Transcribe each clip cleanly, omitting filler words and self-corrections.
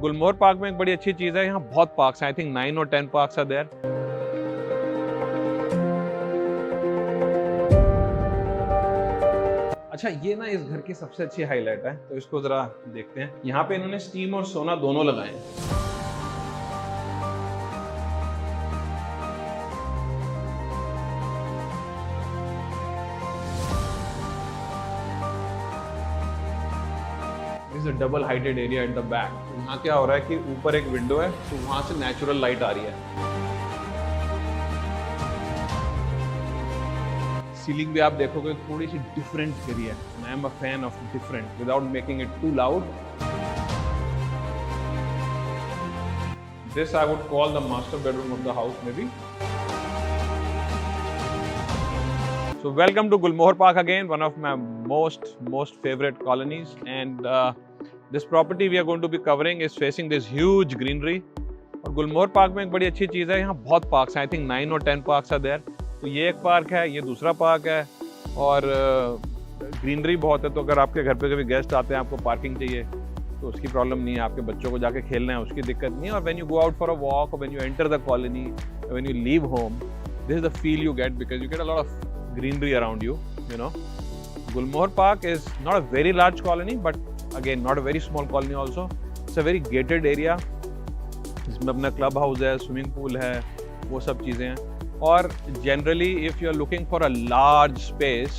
गुलमोहर park में एक बड़ी अच्छी चीज़ है, यहाँ बहुत पार्क्स हैं। आई थिंक 9 और 10 पार्क्स आर देयर। अच्छा, ये ना इस घर की सबसे अच्छी हाईलाइट है, तो इसको जरा देखते हैं। यहाँ पे इन्होंने स्टीम और सोना दोनों लगाए हैं। Double heighted area at the back. यहाँ क्या हो रहा है कि ऊपर एक विंडो है, तो वहां से नेचुरल लाइट आ रही है। सीलिंग भी आप देखोगे थोड़ी सी डिफरेंट करी है। I am a fan of different without making it too loud. This I would call the master bedroom of the house maybe. So welcome to Gulmohar Park again, one of my most favorite colonies, and this property we are going to be covering is facing this huge greenery. और गुलमोहर park में एक बड़ी अच्छी चीज़ है, यहाँ बहुत parks हैं। I think 9 और 10 पार्क्स आर देयर। तो ये एक पार्क है, ये दूसरा पार्क है, और ग्रीनरी बहुत है। तो अगर आपके घर पे कभी गेस्ट आते हैं, आपको पार्किंग चाहिए, तो उसकी प्रॉब्लम नहीं है। आपके बच्चों को जाके खेलना है, उसकी दिक्कत नहीं है। और when you go out for a walk, और when you enter the colony, when you leave home, this is the feel you get because you get a lot of greenery around you, you know. Gulmohar Park is not a very large colony, but again not a very small colony also. It's a very gated area. इसमें अपना club house है, swimming pool है, वो सब चीज़ें हैं। और generally if you are looking for a large space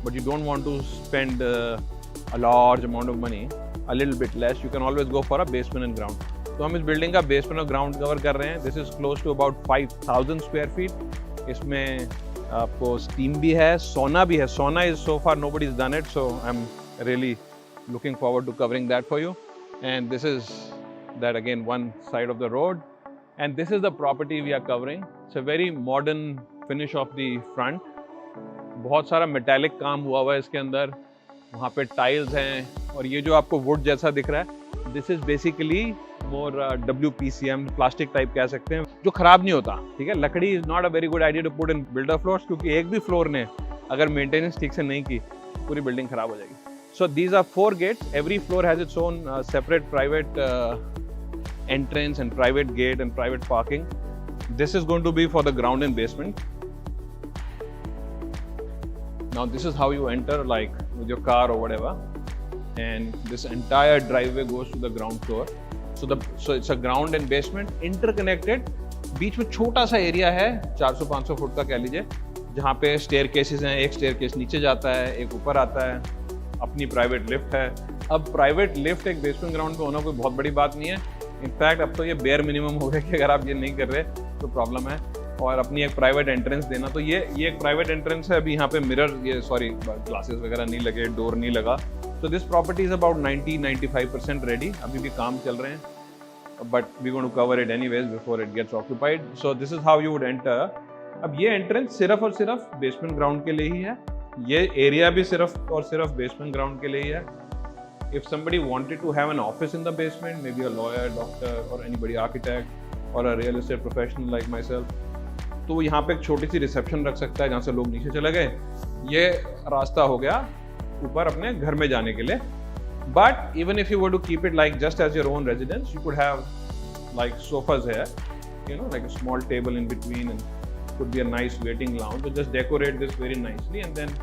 but you don't want to spend a large amount of money, a little bit less, you can always go for a basement and ground. तो हम इस building का basement और ground cover कर रहे हैं। This is close to about 5,000 square feet. इसमें आपको स्टीम भी है, सोना भी है। Sona is so far nobody is done it, so I am really looking forward to covering that for you. And this is that again one side of the road, and this is the property we are covering. It's a very modern finish of the front. बहुत सारा metallic काम हुआ हुआ है इसके अंदर। वहाँ पे टाइल्स हैं, और ये जो आपको वुड जैसा दिख रहा है, this is basically more WPCM, plastic type कह सकते हैं, जो खराब नहीं होता। ठीक है, लकड़ी is not a very good idea to put in builder floors, क्योंकि एक भी फ्लोर ने अगर मेंटेनेंस ठीक से नहीं की, पूरी बिल्डिंग खराब हो जाएगी। So these are 4 gates. Every floor has its own separate private entrance and private gate and private parking. This is going to be for the ground and basement. Now this is how you enter, like with your car or whatever, and this entire driveway goes to the ground floor. So it's a ground and basement interconnected. बीच में छोटा सा area है, 400-500 foot का कह लीजिए, जहाँ पे stair cases हैं। एक स्टेयर केस नीचे जाता है, एक ऊपर आता है, अपनी प्राइवेट लिफ्ट है। अब प्राइवेट लिफ्ट एक बेसमेंट ग्राउंड पे होना कोई बहुत बड़ी बात नहीं है। इनफैक्ट अब तो ये बेयर मिनिमम हो गया कि अगर आप ये नहीं कर रहे तो प्रॉब्लम है। और अपनी एक प्राइवेट एंट्रेंस देना, तो ये एक प्राइवेट एंट्रेंस है। अभी यहाँ पे मिरर, ये सॉरी ग्लासेस वगैरह नहीं लगे, डोर नहीं लगा। So this property is about 90-95% ready. अभी भी काम चल रहे हैं, but we're going to cover it anyways before it gets occupied. So this is how you would enter. अब ये entrance सिर्फ और सिर्फ basement ground के लिए ही है। ये area भी सिर्फ और सिर्फ basement ground के लिए ही है। If somebody wanted to have an office in the basement, maybe a lawyer, doctor, or anybody architect, or a real estate professional like myself, तो यहाँ पे एक छोटी सी रिसेप्शन रख सकता है, जहाँ से लोग नीचे चले गए। ये रास्ता हो गया ऊपर अपने घर में जाने के लिए। But even if you were to keep it like just as your own residence, you could have like sofas है, you know, like a small table in between, and could be a nice waiting lounge. So just decorate this very nicely and then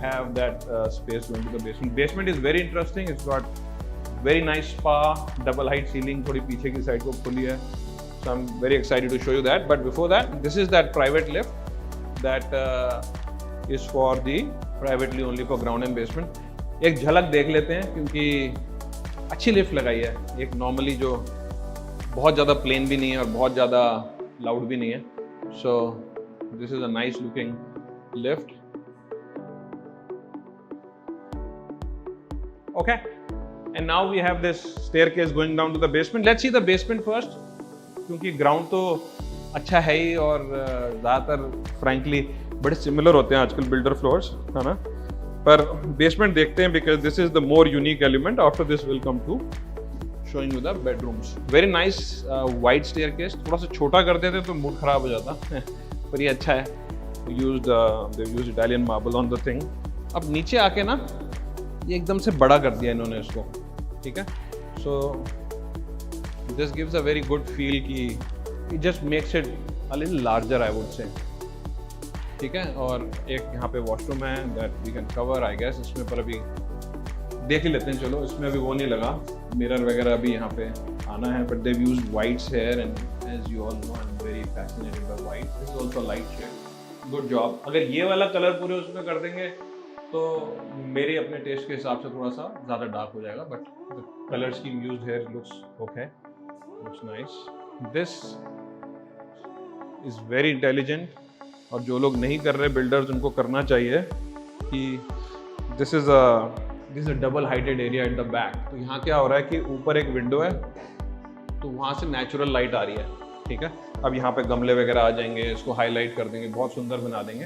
have that space going to the basement. Basement is very interesting. It's got very nice spa, double height ceiling, थोड़ी पीछे की side को खुली है. So I'm very excited to show you that. But before that, this is that private lift that is for the privately only for ground and basement. एक झलक देख लेते हैं, क्योंकि अच्छी लिफ्ट लगाई है। एक नॉर्मली जो बहुत ज़्यादा प्लेन भी नहीं है और बहुत ज़्यादा लाउड भी नहीं है। So this is a nice looking lift. Okay, and now we have this staircase going down to the basement. Let's see the basement first, क्योंकि ग्राउंड तो अच्छा है ही, और ज़्यादातर फ्रैंकली बड़े सिमिलर होते हैं आजकल बिल्डर फ्लोर्स, है ना। पर बेसमेंट देखते हैं, because this is the more unique element. After this will come to showing you the bedrooms. Very nice wide staircase. थोड़ा सा छोटा कर देते तो मूड खराब हो जाता पर ये अच्छा है। Used Italian marble on the thing. अब नीचे आके ना ये एकदम से बड़ा कर दिया इन्होंने इसको, ठीक है। So this gives a very good feel कि it just makes it a little larger I would say, ठीक है। और एक यहाँ पे वॉशरूम है that we can cover I guess, इसमें पर अभी देख ही लेते हैं, चलो इसमें अभी वो नहीं लगा, मिरर वगैरह अभी यहाँ पे आना है, but they used whites here and as you all know I am very fascinated by white, this is also light shade, good job. अगर ये वाला कलर पूरे उसमें कर देंगे तो मेरे अपने टेस्ट के हिसाब से थोड़ा सा ज़्यादा डार्क हो जाएगा, but the colour scheme used here looks okay, looks nice. This is very intelligent, और जो लोग नहीं कर रहे बिल्डर्स उनको करना चाहिए कि this is a double heighted area at the back. तो यहाँ क्या हो रहा है कि ऊपर एक विंडो है तो वहाँ से नेचुरल लाइट आ रही है, ठीक है। अब यहाँ पे गमले वगैरह आ जाएंगे, इसको हाईलाइट कर देंगे, बहुत सुंदर बना देंगे,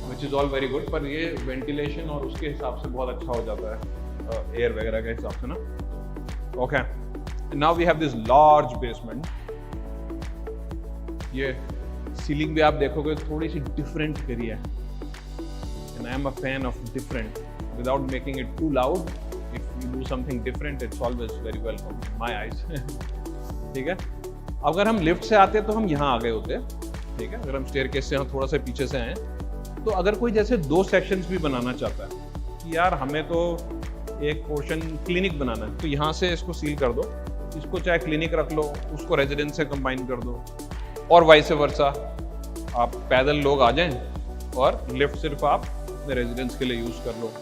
which is all very good. पर ये वेंटिलेशन और उसके हिसाब से बहुत अच्छा हो जाता है, एयर वगैरह के हिसाब से ना। Okay, now we have this large basement. ये सीलिंग भी आप देखोगे थोड़ी सी डिफरेंट करी है, and I am a fan of different without making it too loud. If you do something different it's always very welcome in my eyes, ठीक है। अगर हम लिफ्ट से आते तो हम यहाँ आ गए होते, ठीक है। अगर हम स्टेयरकेस से थोड़ा सा पीछे से आए, तो अगर कोई जैसे 2 सेक्शंस भी बनाना चाहता है कि यार हमें तो एक पोर्शन क्लिनिक बनाना है, तो यहाँ से इसको सील कर दो, इसको चाहे क्लिनिक रख लो, उसको रेजिडेंस से कंबाइन कर दो, और वाइस वर्सा। आप पैदल लोग आ जाएं और लिफ्ट सिर्फ आप अपने रेजिडेंस के लिए यूज कर लो।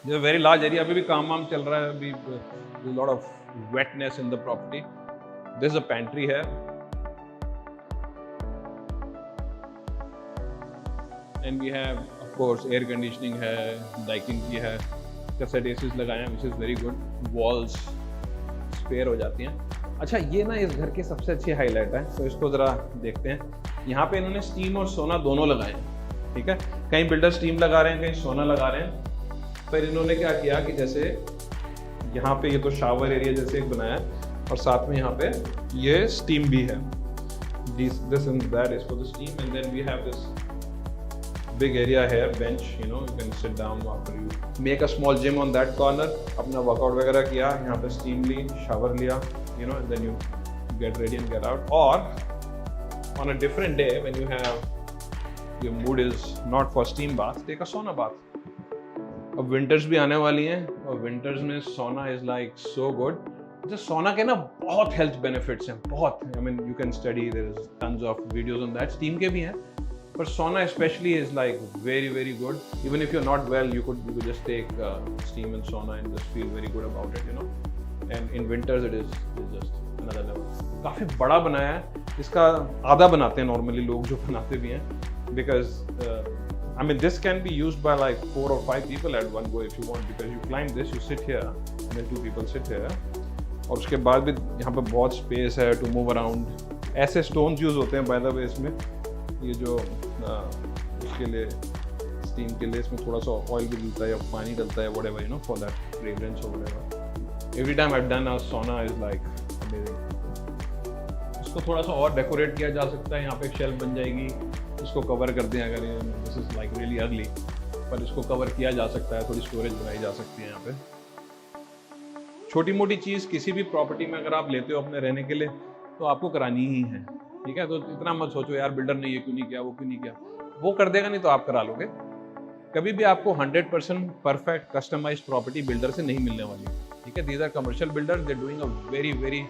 ये वेरी लार्ज एरिया, अभी भी काम वाम चल रहा है, अभी lot of wetness in the property. This a pantry है, and we have of course air conditioning है, डाइकिंग की है, कैसेट एसीज लगाए हैं which is very good, walls spare हो जाती हैं। अच्छा, ये ना इस घर की सबसे अच्छी हाईलाइट है, तो इसको ज़रा देखते हैं। यहाँ पे इन्होंने स्टीम और सोना दोनों लगाए हैं, ठीक है। कहीं बिल्डर स्टीम लगा रहे हैं, कहीं सोना लगा रहे हैं, पर इन्होंने क्या किया कि जैसे यहाँ पे ये तो शावर एरिया जैसे एक बनाया है, और साथ में यहाँ पे ये स्टीम भी है, this and that is for the steam, and then we have this big area here, bench, you know, you can sit down after you make a small gym on that corner, अपना workout वगैरह किया, यहाँ पे steam ली, shower लिया, you know, and then you get ready and get out. और on a different day when you have your mood is not for steam bath, take a sauna bath. अब winters भी आने वाली हैं, और winters में sauna is like so good. जो sauna के ना बहुत health benefits हैं, बहुत, I mean you can study, there is tons of videos on that, steam के भी हैं, but sauna especially is like very good. Even if you're not well, you could just take steam and sauna and just feel very good about it, you know. And in winters it is just another level. काफी बड़ा बनाया है, इसका आधा बनाते हैं normally लोग जो बनाते भी हैं, because I mean this can be used by like 4 or 5 people at one go if you want, because you climb this, you sit here, and then 2 people sit here, और उसके बाद भी यहाँ पे बहुत space है to move around. ऐसे stones use होते हैं by the way इसमें, ये जो उसके लिए स्टीम के लिए इसमें थोड़ा सा ऑयल भी डलता है या पानी डलता है, whatever, you know, for that fragrance और whatever. Every time I have done a sauna is like amazing. इसको थोड़ा सा और डेकोरेट किया जा सकता है, यहाँ पे एक शेल्फ बन जाएगी, इसको कवर कर दें अगर this is like really early, पर इसको कवर किया जा सकता है, थोड़ी स्टोरेज बनाई जा सकती है यहाँ पे। छोटी मोटी चीज़ किसी भी प्रॉपर्टी में अगर आप लेते हो अपने रहने के लिए तो आपको करानी ही है, ठीक है। तो इतना मत सोचो यार बिल्डर ने ये क्यों नहीं किया, वो क्यों नहीं किया, वो कर देगा नहीं तो आप करा लोगे। कभी भी आपको 100% परफेक्ट कस्टमाइज्ड प्रॉपर्टी बिल्डर से नहीं मिलने वाली, ठीक है। These are commercial builders, they doing a very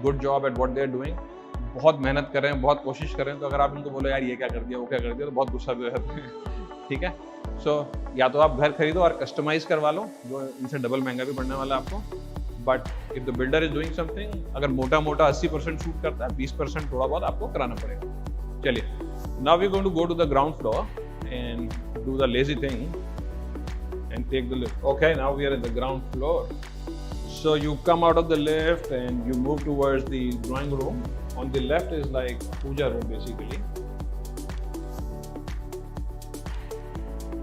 good job at what they are doing, बहुत मेहनत कर रहे हैं, बहुत कोशिश कर रहे हैं। तो अगर आप इनको बोलो यार ये क्या कर दिया, वो क्या कर दिया, तो बहुत गुस्सा भी रहता है, ठीक है। सो या तो आप घर खरीदो और कस्टमाइज करवा लो, जो इनसे डबल महंगा भी पड़ने वाला है आपको। But if the builder is doing something, अगर मोटा 80% शूट करता है, 20% थोड़ा बहुत आपको कराना पड़ेगा। चलिए, now we going to go to the ground floor and do the lazy thing and take the lift. Okay, now we are at the ground floor. So you come out of the lift and you move towards the drawing room. On the left is like puja room basically.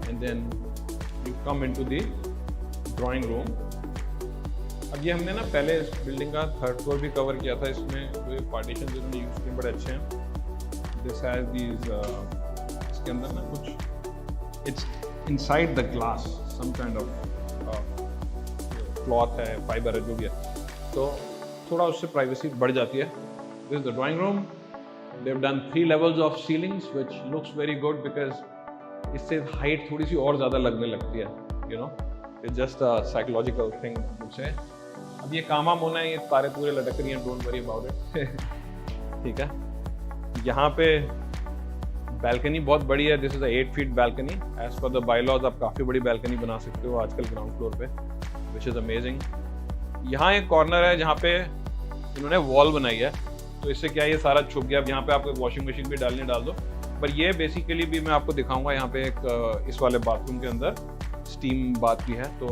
And then you come into the drawing room. अब ये हमने ना पहले इस building का 3rd floor भी cover किया था। इसमें जो पार्टीशन जिन्होंने यूज किए बड़े अच्छे हैं। This has these इसके अंदर ना कुछ it's inside the glass some kind of cloth है, फाइबर है, जो भी है। तो थोड़ा उससे प्राइवेसी बढ़ जाती है. This is the drawing room. They've done 3 levels of ceilings, which looks very good because इससे हाइट थोड़ी सी और ज़्यादा लगने लगती है. You know, it's just a psychological thing मुझसे. अब ये काम होना है, ये तारे पूरे लटक रही हैं. Don't worry about it. ठीक है. यहाँ पे बैल्कनी बहुत बड़ी है. This is 8 feet balcony. As per the bylaws आप काफ़ी बड़ी बैल्कनी बना सकते हो आजकल ग्राउंड फ्लोर पे, विच इज़ अमेजिंग. यहाँ एक कॉर्नर है जहाँ पे इन्होंने वॉल बनाई है, तो इससे क्या ये सारा छुप गया. अब यहाँ पे आपको वॉशिंग मशीन भी डाल दो. पर ये बेसिकली भी मैं आपको दिखाऊंगा. यहाँ पे एक इस वाले बाथरूम के अंदर स्टीम बाथ भी है, तो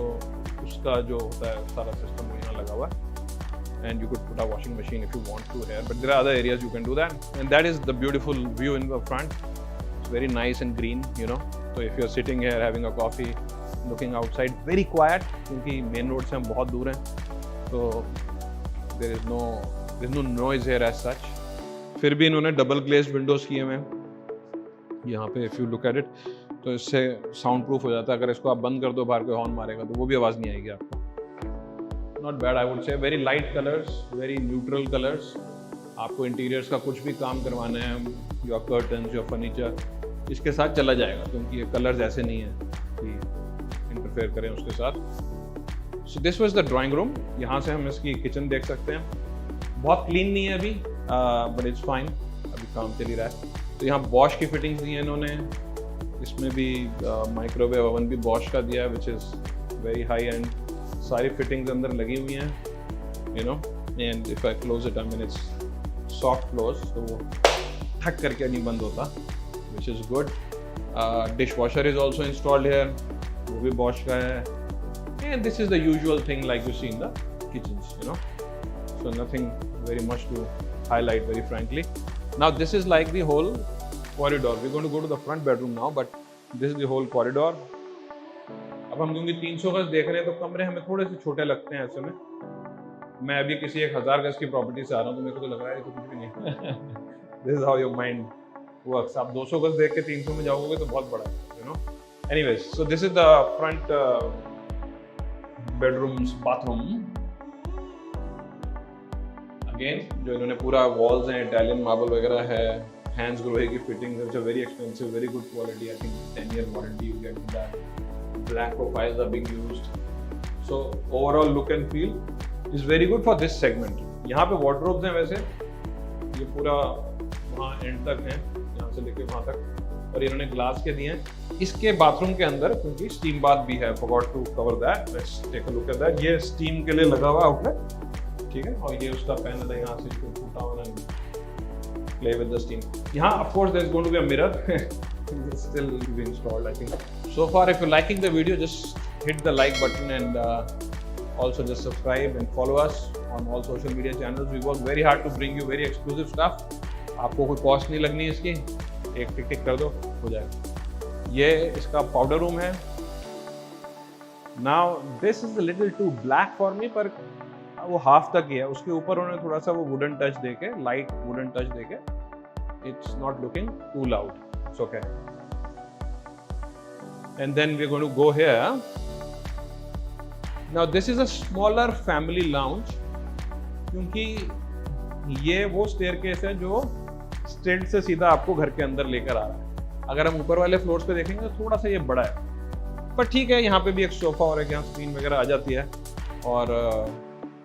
उसका जो होता है सारा सिस्टम वो यहाँ लगा हुआ है. And you could put a washing machine if you want to here, but there are other areas you can do that, and that is the beautiful view in the front. It's very nice and green, you know. So if you're sitting here having a coffee, looking outside, very quiet, क्योंकि main road से हम बहुत दूर हैं, so there is no noise here as such. फिर भी इन्होंने double glazed windows किए हुए हैं यहाँ पे. If you look at it, तो इससे sound proof हो जाता है. अगर इसको आप बंद कर दो, बाहर कोई हॉर्न मारेगा तो वो भी आवाज़ नहीं आएगी आपको. Not bad, I would say. Very light colors, very neutral colors. आपको इंटीरियर्स का कुछ भी काम करवाना है, your curtains, your furniture, इसके साथ चला जाएगा, क्योंकि ये कलर्स ऐसे नहीं है कि इंटरफेयर करें उसके साथ. So this was the drawing room. यहाँ से हम इसकी किचन देख सकते हैं. बहुत क्लीन नहीं है अभी, but it's fine. अभी काम चल ही रहा है. तो यहाँ बॉश की फिटिंग्स दी है इन्होंने. इसमें भी माइक्रोवेव ओवन भी बॉश का दिया है, which is very high end. सारी फिटिंग्स अंदर लगी हुई हैं, you know, and if I close it, I mean it's soft close, तो वो ठक करके नहीं बंद होता, which is good. Dishwasher is also installed here, वो भी Bosch का है, and this is the usual thing like you see in the kitchens, you know, so nothing very much to highlight, very frankly. Now this is like the whole corridor. We're going to go to the front bedroom now, but this is the whole corridor. अब हम क्योंकि 300 गज देख रहे हैं, तो कमरे हमें थोड़े से छोटे लगते हैं ऐसे में. मैं अभी किसी 1000 गज की प्रॉपर्टी से आ रहा हूँ, तो मेरे को तो लग रहा है कि कुछ भी नहीं. This is how your mind works. आप 200 गज देख के 300 में जाओगे तो बहुत बड़ा है, you know. Anyways, so this is the front bedrooms bathroom. Again जो इन्होंने पूरा वॉल्स हैं, इटालियन मार्बल वगैरह है, हैंड्स ग्रोहे की fitting, it's a very expensive, very good quality. I think 10-year warranty you get that. Black profiles are being used, so overall look and feel is very good for this segment. यहाँ पे wardrobes हैं वैसे, ये पूरा वहाँ and तक हैं, यहाँ से लेके वहाँ तक, और इन्होंने ग्लास के दिए हैं. इसके बाथरूम के अंदर क्योंकि स्टीम बाथ भी है, forgot to cover that. Let's take a look at that. ये स्टीम के लिए लगा हुआ आउटलेट, ठीक है, और ये उसका पैनल है. यहाँ से इसको टूटा हुआ है, play with the steam. यहाँ of course there is going to be a mirror. It's still to be installed, I think. So far, if you're liking the video, just hit the like button, and also just subscribe and follow us on all social media channels. We work very hard to bring you very exclusive stuff. आपको कोई cost नहीं लगनी है इसकी, एक टिक कर दो, हो जाएगा. ये इसका पाउडर रूम है. Now this is a little too black for me, पर वो हाफ तक ही है. उसके ऊपर उन्होंने थोड़ा सा वो वुडन टच देके, लाइट वुडन टच देके, it's not looking too loud. It's okay. And then we're going to go here. Now this is a smaller family lounge, क्योंकि ये वो staircase है जो स्टेट से सीधा आपको घर के अंदर लेकर आ रहा है. अगर हम ऊपर वाले फ्लोर्स पे देखेंगे तो थोड़ा सा ये बड़ा है, पर ठीक है. यहाँ पे भी एक सोफा और एक यहाँ स्क्रीन वगैरह आ जाती है, और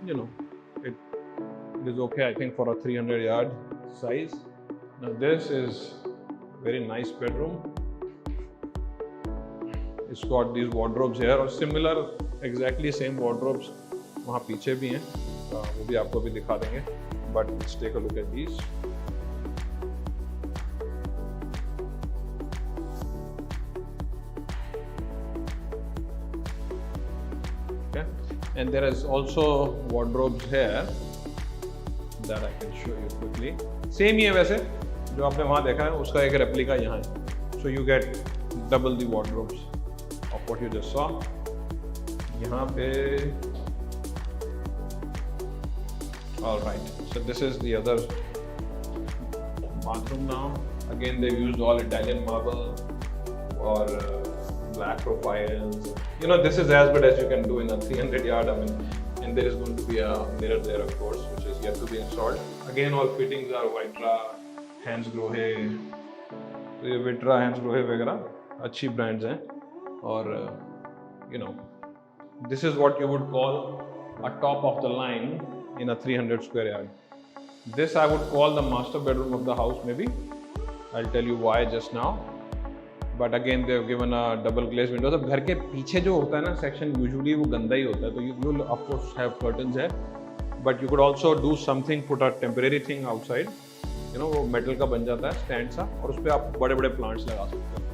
you know it is okay I think for a 300-yard size. Now this is very nice bedroom. It's got these wardrobes here, और similar exactly same wardrobes वहाँ पीछे भी हैं, वो भी आपको भी दिखा देंगे. But let's take a look at these. Okay, and there is also wardrobes here that I can show you quickly. Same ही है वैसे, जो आपने वहाँ देखा है उसका एक रेप्लिका यहाँ है. So you get double the wardrobes of what you just saw. यहाँ पे all right, so this is the other bathroom now. Again they've used all Italian marble or black profiles. You know, this is as good as you can do in a 300-yard. I mean, and there is going to be a mirror there, of course, which yet to be installed. Again, all fittings are Vitra, Hansgrohe. तो ये Vitra, Hansgrohe वगैरह अच्छी brands हैं और you know, this is what you would call a top of the line in a 300 square yard. This I would call the master bedroom of the house maybe. I'll tell you why just now. But again they have given a double glazed windows. अब घर के पीछे जो होता है ना section usually वो गंदा ही होता है, तो you will of course have curtains है, but you could also do something, put a temporary thing outside, you know, वो metal का बन जाता है stand सा, और उस पे आप बड़े बड़े plants लगा सकते हो.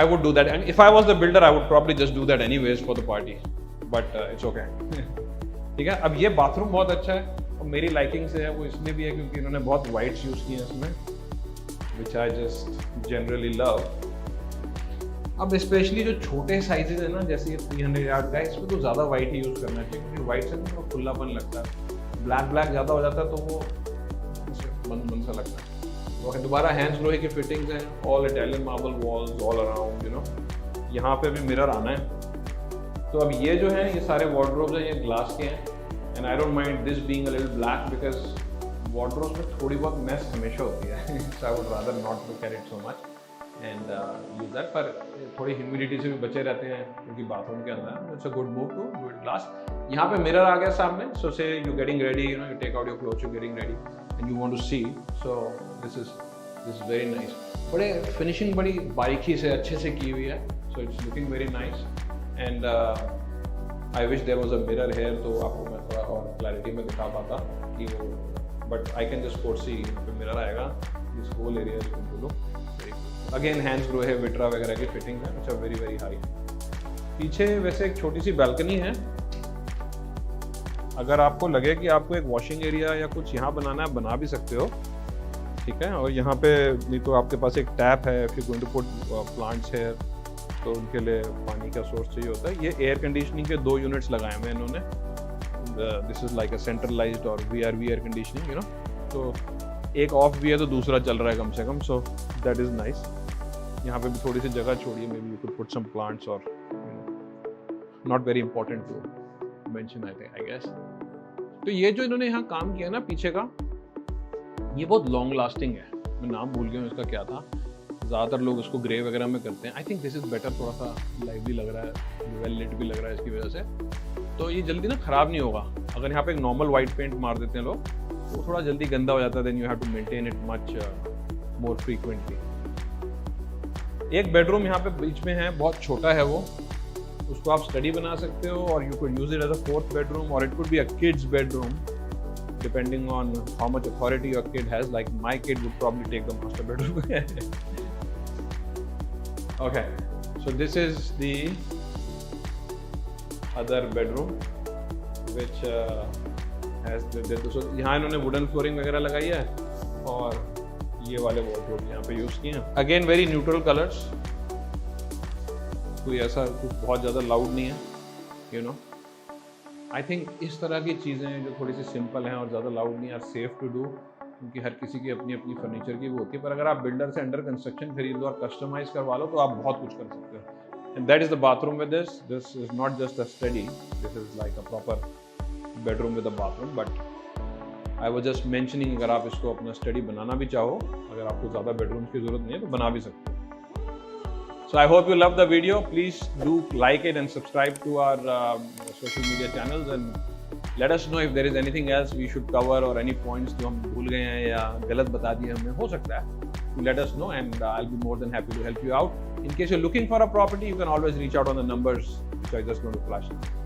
I would do that, and if I was the builder I would probably just do that anyways for the party, but it's okay. ठीक है. अब ये बाथरूम बहुत अच्छा है और मेरी लाइकिंग से है, वो इसमें भी है क्योंकि इन्होंने बहुत वाइट्स यूज़ किए हैं इसमें, which I just generally love. अब स्पेशली जो छोटे साइजेस है ना, जैसे ये 300 यार्ड का है, इसमें तो ज़्यादा वाइट ही यूज़ करना चाहिए क्योंकि वाइट से थोड़ा खुलापन लगता है. ब्लैक ज़्यादा हो जाता है तो वो बंद सा लगता है. ओके, दोबारा Hansgrohe की फिटिंग्स हैं, all Italian marble walls all around, you know. यहाँ पे भी मिरर आना है. तो अब ये जो है, ये सारे वार्डरोब्स हैं, ये ग्लास के हैं, and I don't mind this being a little black because wardrobes में थोड़ी बहुत मैस हमेशा होती है. So I would rather not look at it so much and use that. पर थोड़ी ह्यूमिडिटी से भी बचे रहते हैं क्योंकि बाथरूम के अंदर. It's a good move to do it glass. यहाँ पे मिरर आ गया सामने. So say you getting ready, you know, you take out your clothes, you getting ready and you want to see. So this is very nice. बड़े finishing बड़ी बारीकी से अच्छे से की हुई है. So it's looking very nice and I wish there was a mirror here, तो आपको मैं थोड़ा और क्लैरिटी में दिखा पाता कि वो, but I can just foresee mirror आएगा. This whole area is going to look again Hansgrohe, Vitra वगैरह की फिटिंग है, अच्छा वेरी वेरी हाई. पीछे वैसे एक छोटी सी बैल्कनी है. अगर आपको लगे कि आपको एक वॉशिंग एरिया या कुछ यहाँ बनाना है, बना भी सकते हो, ठीक है. और यहाँ पे नहीं तो आपके पास एक टैप है. If you going to put plants है तो उनके लिए पानी का सोर्स चाहिए होता है. ये एयर कंडीशनिंग के 2 यूनिट्स लगाए हुए हैं इन्होंने. This is like a centralized और we air conditioning, you know. तो एक ऑफ भी है तो दूसरा चल रहा है कम से कम. So that is nice. यहाँ पे भी थोड़ी सी जगह छोड़ी है, maybe you could put some plants और not very important to mention I guess. तो ये जो इन्होंने यहाँ काम किया ना पीछे का, ये बहुत लॉन्ग लास्टिंग है. मैं नाम भूल गया हूँ इसका क्या था. ज़्यादातर लोग इसको ग्रे वगैरह में करते हैं. I think this is better. थोड़ा सा लाइवली लग रहा है, वेल लिट भी लग रहा है इसकी वजह से. तो ये जल्दी ना ख़राब नहीं होगा. अगर यहाँ पे एक नॉर्मल वाइट पेंट मार देते हैं लोग, तो थोड़ा जल्दी गंदा हो जाता है. Then you have to maintain it much more frequently. एक बेडरूम यहाँ पे बीच में है, बहुत छोटा है वो. उसको आप स्टडी बना सकते हो और you could use it as a 4th bedroom और it could be a kids bedroom depending on how much authority your kid has. Like my kid would probably take the master bedroom. Okay, so this is the other bedroom which has so यहाँ इन्होंने wooden flooring वगैरह लगाई है और ये वाले wardrobe यहाँ पे यूज किए हैं. Again very neutral colors. कोई ऐसा कुछ बहुत ज़्यादा loud नहीं है, you know. आई थिंक इस तरह की चीज़ें जो थोड़ी सी सिंपल हैं और ज़्यादा लाउड नहीं, आर सेफ टू डू, क्योंकि हर किसी की अपनी अपनी फर्नीचर की वो होती है. पर अगर आप बिल्डर से अंडर कंस्ट्रक्शन खरीद लो और कस्टमाइज करवा लो तो आप बहुत कुछ कर सकते हो. And that is the bathroom with this. This is not just a study, this is like a proper bedroom with a bathroom. But I was just mentioning, अगर आप इसको अपना स्टडी बनाना भी चाहो, अगर आपको ज़्यादा बेडरूम्स की ज़रूरत नहीं है तो बना भी सकते हो. So I hope you love the video. Please do like it and subscribe to our social media channels and let us know if there is anything else we should cover or any points जो हम भूल गए हैं या गलत बता दिए हमने, हो सकता है. Let us know and I'll be more than happy to help you out. In case you're looking for a property, you can always reach out on the numbers which I just going to flash now.